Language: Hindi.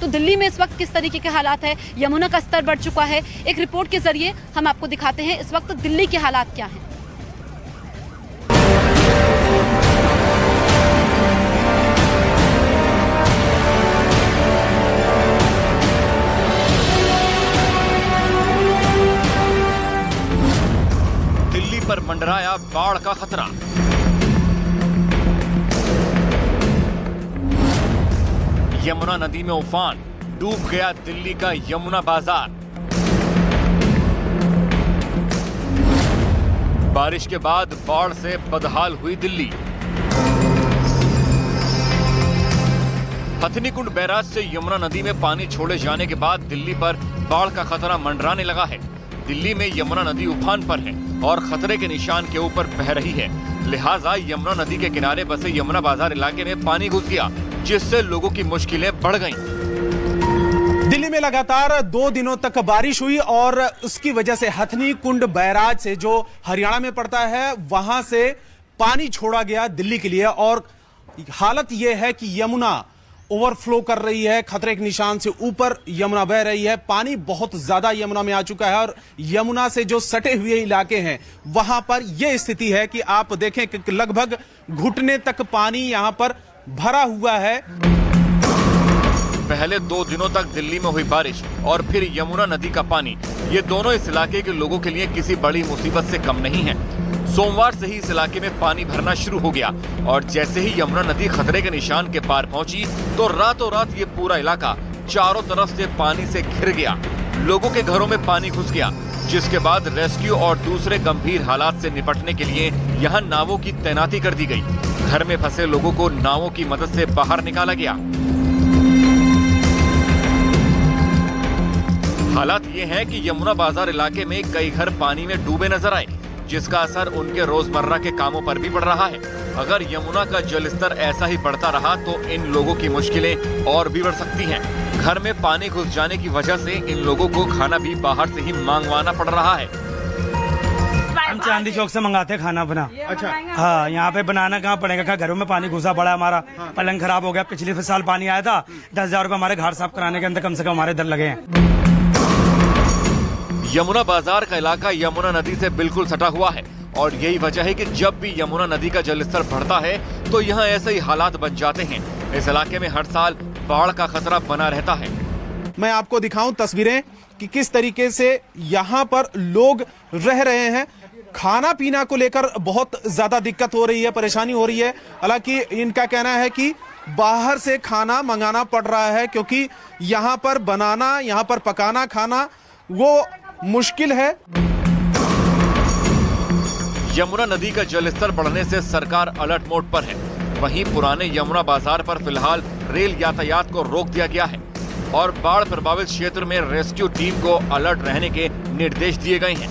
तो दिल्ली में इस वक्त किस तरीके के हालात है, यमुना का स्तर बढ़ चुका है, एक रिपोर्ट के जरिए हम आपको दिखाते हैं इस वक्त दिल्ली के हालात क्या हैं। दिल्ली पर मंडराया बाढ़ का खतरा। यमुना नदी में उफान, डूब गया दिल्ली का यमुना बाजार। बारिश के बाद बाढ़ से बदहाल हुई दिल्ली। हथनीकुंड बैराज से यमुना नदी में पानी छोड़े जाने के बाद दिल्ली पर बाढ़ का खतरा मंडराने लगा है। दिल्ली में यमुना नदी उफान पर है और खतरे के निशान के ऊपर बह रही है। लिहाजा यमुना नदी के किनारे बसे यमुना बाजार इलाके में पानी घुस गया, जिससे लोगों की मुश्किलें बढ़ गईं। दिल्ली में लगातार 2 दिनों तक बारिश हुई और उसकी वजह से हथनीकुंड बैराज से जो हरियाणा में पड़ता है वहां से पानी छोड़ा गया दिल्ली के लिए और हालत यह है कि यमुना ओवरफ्लो कर रही है, खतरे के निशान से ऊपर यमुना बह रही है। पानी बहुत ज्यादा यमुना में आ चुका है और यमुना से जो सटे हुए इलाके हैं वहां पर यह स्थिति है कि आप देखें कि लगभग घुटने तक पानी यहां पर भरा हुआ है। पहले 2 दिनों तक दिल्ली में हुई बारिश और फिर यमुना नदी का पानी, ये दोनों इस इलाके के लोगों के लिए किसी बड़ी मुसीबत से कम नहीं है। सोमवार से ही इस इलाके में पानी भरना शुरू हो गया और जैसे ही यमुना नदी खतरे के निशान के पार पहुंची तो रातों रात ये पूरा इलाका चारों तरफ से पानी से घिर गया। लोगों के घरों में पानी घुस गया, जिसके बाद रेस्क्यू और दूसरे गंभीर हालात से निपटने के लिए यहाँ नावों की तैनाती कर दी गई। घर में फंसे लोगों को नावों की मदद से बाहर निकाला गया। हालात ये है कि यमुना बाजार इलाके में कई घर पानी में डूबे नजर आए, जिसका असर उनके रोजमर्रा के कामों पर भी पड़ रहा है। अगर यमुना का जलस्तर ऐसा ही बढ़ता रहा तो इन लोगों की मुश्किलें और भी बढ़ सकती हैं। घर में पानी घुस जाने की वजह से इन लोगों को खाना भी बाहर से ही मांगवाना पड़ रहा है। हम चांदी चौक से मंगाते हैं खाना अपना। अच्छा, हाँ, यहाँ पे बनाना कहाँ पड़ेगा, क्या घरों में पानी घुसा पड़ा है हमारा। पलंग खराब हो गया, पिछले साल पानी आया था, 10,000 रुपए हमारे घर साफ कराने के अंदर कम से कम हमारे इधर लगे हैं। यमुना बाजार का इलाका यमुना नदी से बिल्कुल सटा हुआ है और यही वजह है कि जब भी यमुना नदी का जलस्तर बढ़ता है तो यहाँ ऐसे ही हालात बन जाते हैं। इस इलाके में हर साल बाढ़ का खतरा बना रहता है। मैं आपको दिखाऊं तस्वीरें कि किस तरीके से यहाँ पर लोग रह रहे हैं। खाना पीना को लेकर बहुत ज्यादा दिक्कत हो रही है, परेशानी हो रही है। हालांकि इनका कहना है कि बाहर से खाना मंगाना पड़ रहा है क्योंकि यहाँ पर बनाना, यहाँ पर पकाना खाना वो मुश्किल है। यमुना नदी का जलस्तर बढ़ने से सरकार अलर्ट मोड पर है। वहीं पुराने यमुना बाजार पर फिलहाल रेल यातायात को रोक दिया गया है और बाढ़ प्रभावित क्षेत्र में रेस्क्यू टीम को अलर्ट रहने के निर्देश दिए गए हैं।